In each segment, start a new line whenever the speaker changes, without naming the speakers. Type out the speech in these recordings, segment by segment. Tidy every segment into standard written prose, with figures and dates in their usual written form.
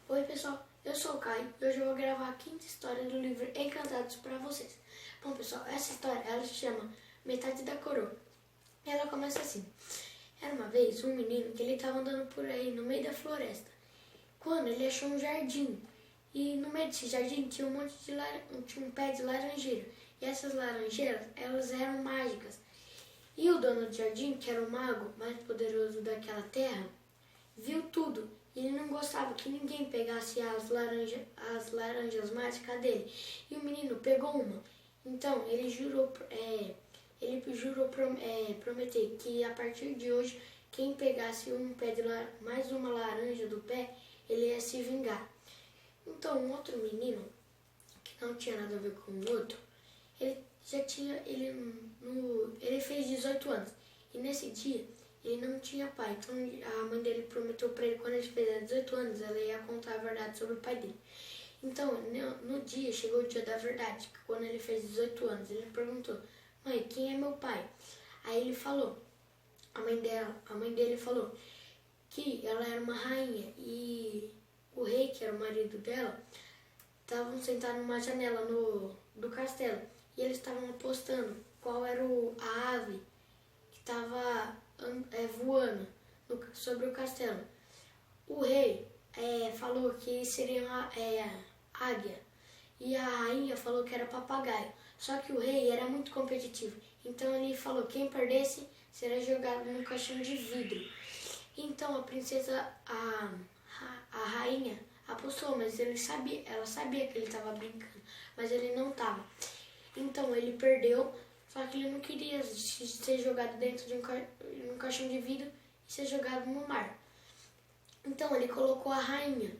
Oi pessoal, eu sou o Caio e hoje eu vou gravar a quinta história do livro Encantados para vocês. Bom pessoal, essa história ela se chama Metade da Coroa. E ela começa assim. Era uma vez um menino que ele estava andando por aí no meio da floresta, quando ele achou um jardim. E no meio desse jardim tinha tinha um pé de laranjeira. E essas laranjeiras, elas eram mágicas. E o dono do jardim, que era o mago mais poderoso daquela terra, viu tudo. E ele não gostava que ninguém pegasse as laranjas mágicas dele. E o menino pegou uma. Então ele jurou prometer que a partir de hoje, quem pegasse mais uma laranja do pé, ele ia se vingar. Então um outro menino, que não tinha nada a ver com o outro, ele fez 18 anos. E nesse dia ele não tinha pai. Então a mãe dele prometeu para ele, quando ele fizer 18 anos, ela ia contar a verdade sobre o pai dele. Então no dia, chegou o dia da verdade, quando ele fez 18 anos, ele perguntou: mãe, quem é meu pai? Aí ele falou, a mãe dele falou que ela era uma rainha e o rei, que era o marido dela, estavam sentados numa janela do castelo e eles estavam apostando qual era a ave que estava voando sobre o castelo. O rei falou que seria águia e a rainha falou que era papagaio. Só que o rei era muito competitivo, então ele falou que quem perdesse seria jogado num caixão de vidro. Então a princesa, a rainha, apostou, mas ela sabia que ele estava brincando, mas ele não estava. Então ele perdeu, só que ele não queria ser jogado dentro de um caixão de vidro e ser jogado no mar. Então ele colocou a rainha,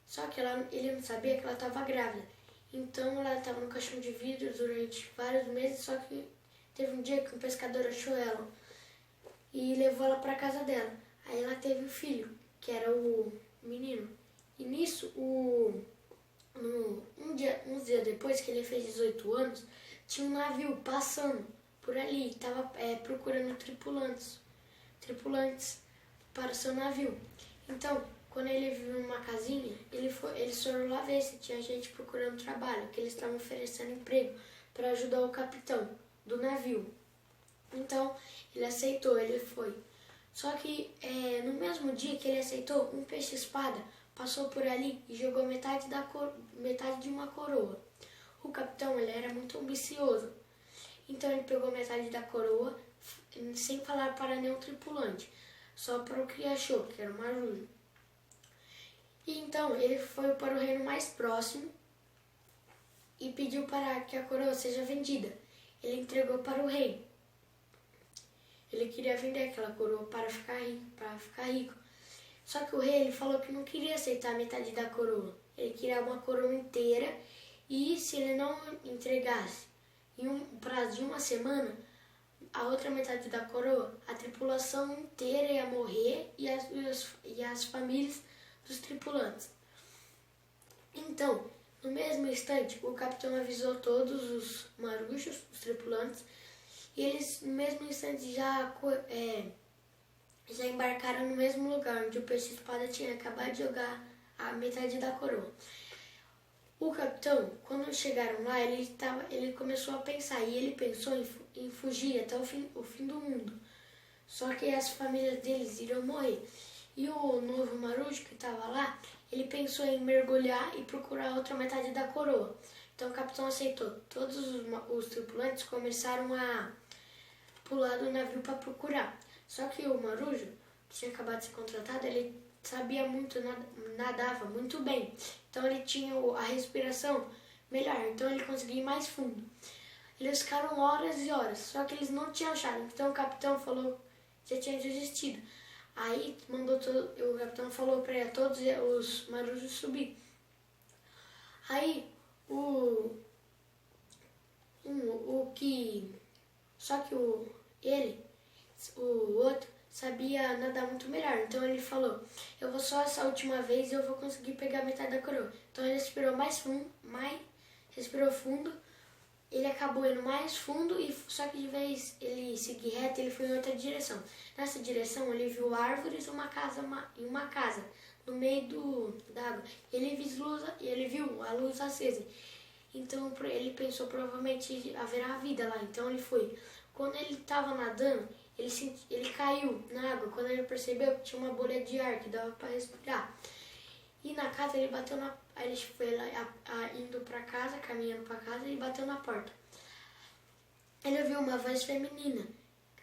só que ele não sabia que ela estava grávida. Então ela estava no caixão de vidro durante vários meses, só que teve um dia que um pescador achou ela e levou ela para casa dela. Aí ela teve um filho, que era o menino. E nisso, uns dias depois que ele fez 18 anos, tinha um navio passando por ali, estava procurando tripulantes para o seu navio. Então, quando ele viu uma casinha, ele foram lá ver se tinha gente procurando trabalho, que eles estavam oferecendo emprego para ajudar o capitão do navio. Então, ele aceitou, ele foi. Só que no mesmo dia que ele aceitou, um peixe-espada passou por ali e jogou metade de uma coroa. O capitão ele era muito ambicioso, então ele pegou metade da coroa sem falar para nenhum tripulante, só para o que achou, que era o Marujo. E então ele foi para o reino mais próximo e pediu para que a coroa seja vendida. Ele entregou para o rei. Ele queria vender aquela coroa para ficar rico. Só que o rei ele falou que não queria aceitar metade da coroa. Ele queria uma coroa inteira e se ele não entregasse em um prazo de uma semana, a outra metade da coroa, a tripulação inteira ia morrer e as famílias dos tripulantes. Então, no mesmo instante, o capitão avisou todos os marujos, os tripulantes, e eles no mesmo instante já embarcaram no mesmo lugar onde o peixe-espada tinha acabado de jogar a metade da coroa. O capitão, quando chegaram lá, ele começou a pensar, e ele pensou em fugir até o fim do mundo. Só que as famílias deles iriam morrer. E o novo marujo que estava lá, ele pensou em mergulhar e procurar a outra metade da coroa. Então o capitão aceitou. Todos os tripulantes começaram a pular do navio para procurar. Só que o marujo, que tinha acabado de ser contratado, ele sabia muito, nadava muito bem. Então ele tinha a respiração melhor, então ele conseguia ir mais fundo. Eles ficaram horas e horas, só que eles não tinham achado. Então o capitão falou que já tinha desistido. Aí o capitão falou para todos os marujos subir. Aí o outro sabia nadar muito melhor. Então ele falou: eu vou só essa última vez e eu vou conseguir pegar metade da coroa. Então ele respirou respirou fundo ele acabou indo mais fundo, só que de vez ele seguir reto, ele foi em outra direção. Nessa direção, ele viu árvores e uma casa no meio da água. Ele viu a luz acesa. Então ele pensou, provavelmente haverá vida lá. Então ele foi. Quando ele estava nadando, ele caiu na água. Quando ele percebeu que tinha uma bolha de ar que dava para respirar. E na casa ele bateu na... Aí ele foi lá, indo para casa, caminhando para casa, e bateu na porta. Ele ouviu uma voz feminina.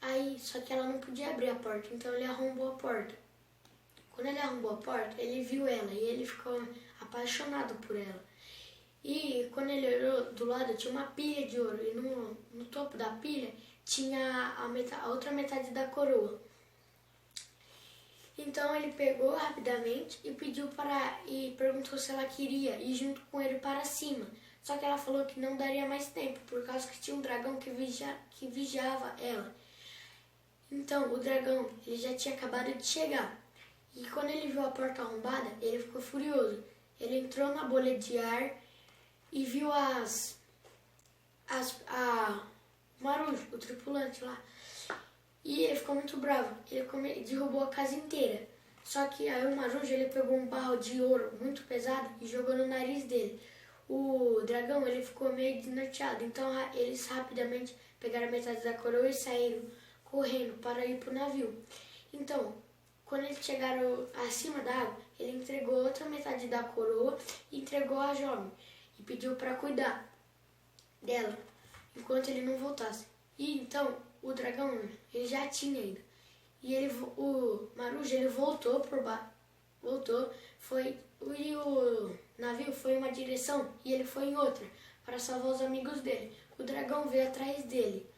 Aí, só que ela não podia abrir a porta, então ele arrombou a porta. Quando ele arrombou a porta, ele viu ela e ele ficou apaixonado por ela. E quando ele olhou do lado, tinha uma pilha de ouro. E no topo da pilha tinha a outra metade da coroa. Então ele pegou rapidamente e perguntou se ela queria ir junto com ele para cima. Só que ela falou que não daria mais tempo, por causa que tinha um dragão que vigiava ela. Então o dragão ele já tinha acabado de chegar. E quando ele viu a porta arrombada, ele ficou furioso. Ele entrou na bolha de ar e viu Marujo, o tripulante lá. E ele ficou muito bravo. Ele derrubou a casa inteira. Só que aí o Marujo ele pegou um barro de ouro muito pesado e jogou no nariz dele. O dragão ele ficou meio desnorteado. Então eles rapidamente pegaram a metade da coroa e saíram correndo para ir para o navio. Então, quando eles chegaram acima da água, ele entregou outra metade da coroa e entregou a jovem. E pediu para cuidar dela enquanto ele não voltasse. E então o dragão ele já tinha ido. E o Marujo ele voltou por baixo. E o navio foi em uma direção e ele foi em outra para salvar os amigos dele. O dragão veio atrás dele.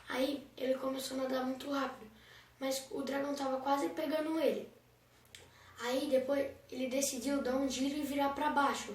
Aí ele começou a nadar muito rápido, mas o dragão estava quase pegando ele. Aí depois ele decidiu dar um giro e virar para baixo.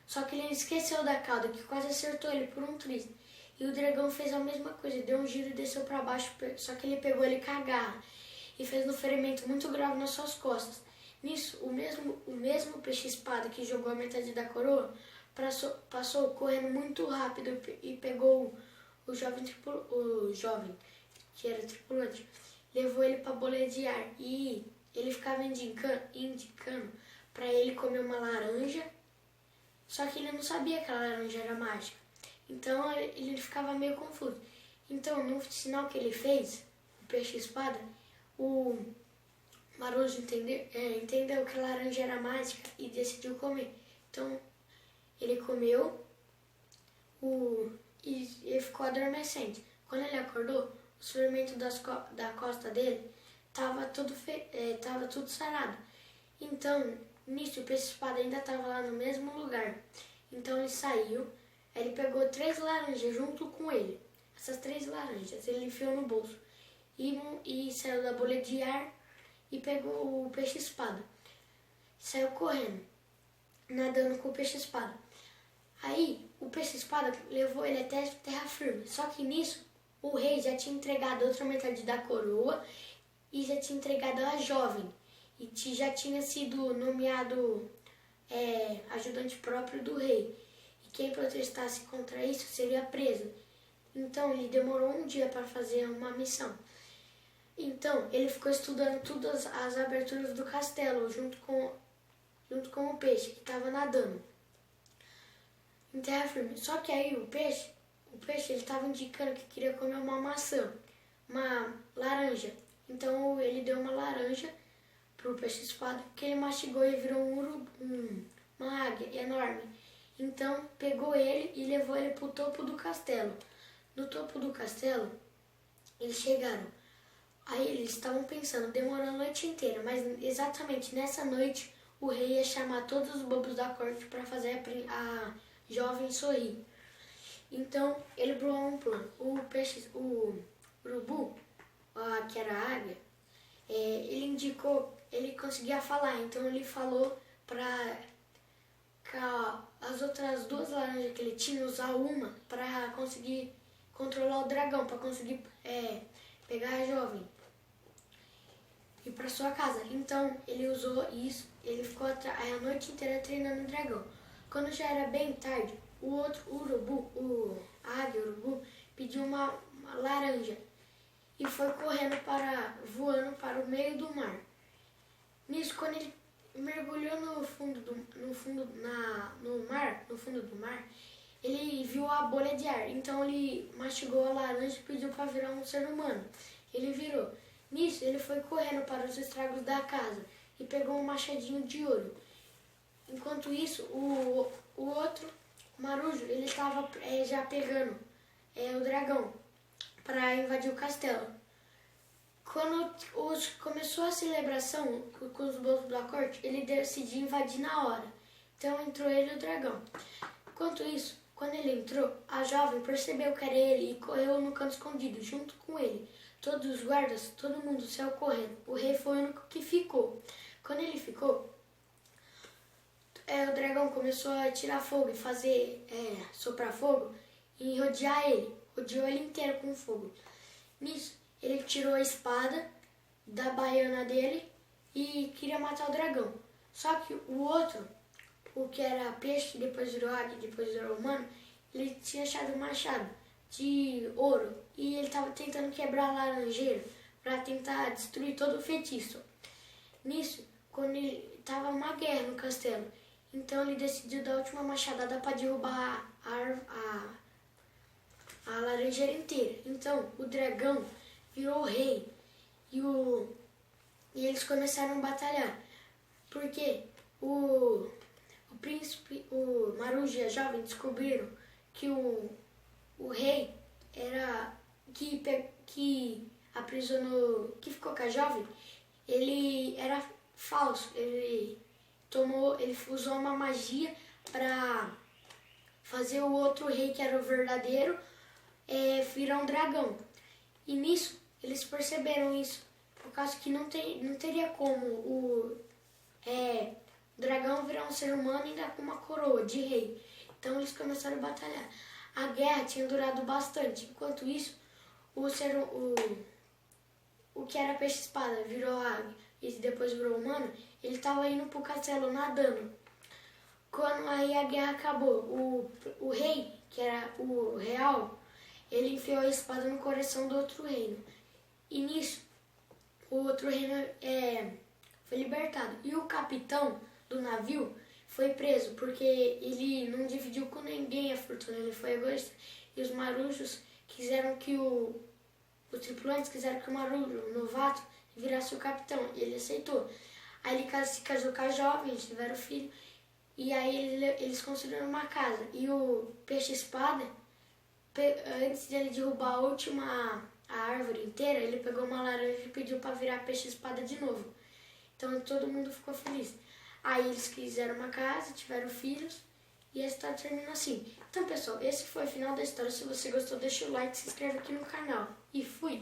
Só que ele esqueceu da cauda, que quase acertou ele por um triz. E o dragão fez a mesma coisa, deu um giro e desceu para baixo, só que ele pegou ele com a garra e fez um ferimento muito grave nas suas costas. Nisso, o mesmo peixe-espada que jogou a metade da coroa passou correndo muito rápido e pegou o jovem, que era tripulante, levou ele para a bolha de ar e ele ficava indicando para ele comer uma laranja, só que ele não sabia que a laranja era mágica. Então ele ficava meio confuso. Então, no sinal que ele fez, o peixe-espada, o Marujo entendeu que a laranja era mágica e decidiu comer. Então, ele comeu e ele ficou adormecente. Quando ele acordou, o ferimento da costa dele estava tudo sarado. Então, nisso, o peixe-espada ainda estava lá no mesmo lugar. Então, ele saiu. Ele pegou 3 laranjas junto com ele. Essas 3 laranjas ele enfiou no bolso e saiu da bolha de ar e pegou o peixe-espada. Saiu correndo, nadando com o peixe-espada. Aí o peixe-espada levou ele até terra firme. Só que nisso o rei já tinha entregado outra metade da coroa e já tinha entregado a jovem. E já tinha sido nomeado ajudante próprio do rei. Quem protestasse contra isso seria preso. Então ele demorou um dia para fazer uma missão. Então ele ficou estudando todas as aberturas do castelo junto com o peixe que estava nadando em terra firme. Só que aí o peixe ele estava indicando que queria comer uma maçã, uma laranja. Então ele deu uma laranja pro peixe-espada que ele mastigou e virou uma águia enorme. Então pegou ele e levou ele para o topo do castelo. No topo do castelo, eles chegaram. Aí eles estavam pensando, demorou a noite inteira, mas exatamente nessa noite o rei ia chamar todos os bobos da corte para fazer a jovem sorrir. Então ele bolou um plano. O urubu, que era a águia, ele conseguia falar, então ele falou para as outras 2 laranjas que ele tinha, usar uma para conseguir controlar o dragão, para conseguir pegar a jovem e ir para sua casa. Então ele usou isso, ele ficou a noite inteira treinando o dragão. Quando já era bem tarde, o outro urubu, a águia urubu, pediu uma laranja e foi voando para o meio do mar. Nisso, quando ele mergulhou no fundo do mar, ele viu a bolha de ar. Então ele mastigou a laranja e pediu para virar um ser humano. Ele virou. Nisso, ele foi correndo para os estragos da casa e pegou um machadinho de ouro. Enquanto isso, o outro marujo, ele estava já pegando o dragão para invadir o castelo. Quando começou a celebração com os bolos da corte, ele decidiu invadir na hora. Então entrou ele e o dragão. Enquanto isso, quando ele entrou, a jovem percebeu que era ele e correu no canto escondido junto com ele. Todos os guardas, todo mundo saiu correndo. O rei foi o único que ficou. Quando ele ficou, o dragão começou a tirar fogo e fazer soprar fogo e rodear ele. Rodeou ele inteiro com fogo. Nisso, ele tirou a espada da baiana dele e queria matar o dragão. Só que o outro, o que era peixe, depois virou águia, depois virou humano, ele tinha achado um machado de ouro e ele estava tentando quebrar a laranjeira para tentar destruir todo o feitiço. Nisso, quando ele estava uma guerra no castelo, então ele decidiu dar a última machadada para derrubar a laranjeira inteira. Então o dragão virou o rei e eles começaram a batalhar. Porque o príncipe, o marujo e a jovem descobriram que o rei era que aprisionou, que ficou com a jovem, ele era falso. Ele usou uma magia para fazer o outro rei, que era o verdadeiro, virar um dragão. E nisso, eles perceberam isso, por causa que não teria como o dragão virar um ser humano ainda com uma coroa de rei. Então eles começaram a batalhar. A guerra tinha durado bastante. Enquanto isso, o que era peixe-espada virou águia e depois virou humano, ele estava indo pro castelo nadando. Quando aí a guerra acabou, o rei, que era o real, ele enfiou a espada no coração do outro reino. E nisso, o outro reino foi libertado. E o capitão do navio foi preso, porque ele não dividiu com ninguém a fortuna, ele foi egoísta. E os marujos quiseram que os tripulantes quiseram que o marujo, o novato, virasse o capitão. E ele aceitou. Aí ele se casou com a jovem, eles tiveram filho. E aí eles construíram uma casa. E o peixe-espada, antes de ele derrubar a árvore inteira, ele pegou uma laranja e pediu para virar peixe-espada de novo. Então todo mundo ficou feliz. Aí eles fizeram uma casa, tiveram filhos e a história termina assim. Então pessoal, esse foi o final da história. Se você gostou, deixa o like, se inscreve aqui no canal. E fui!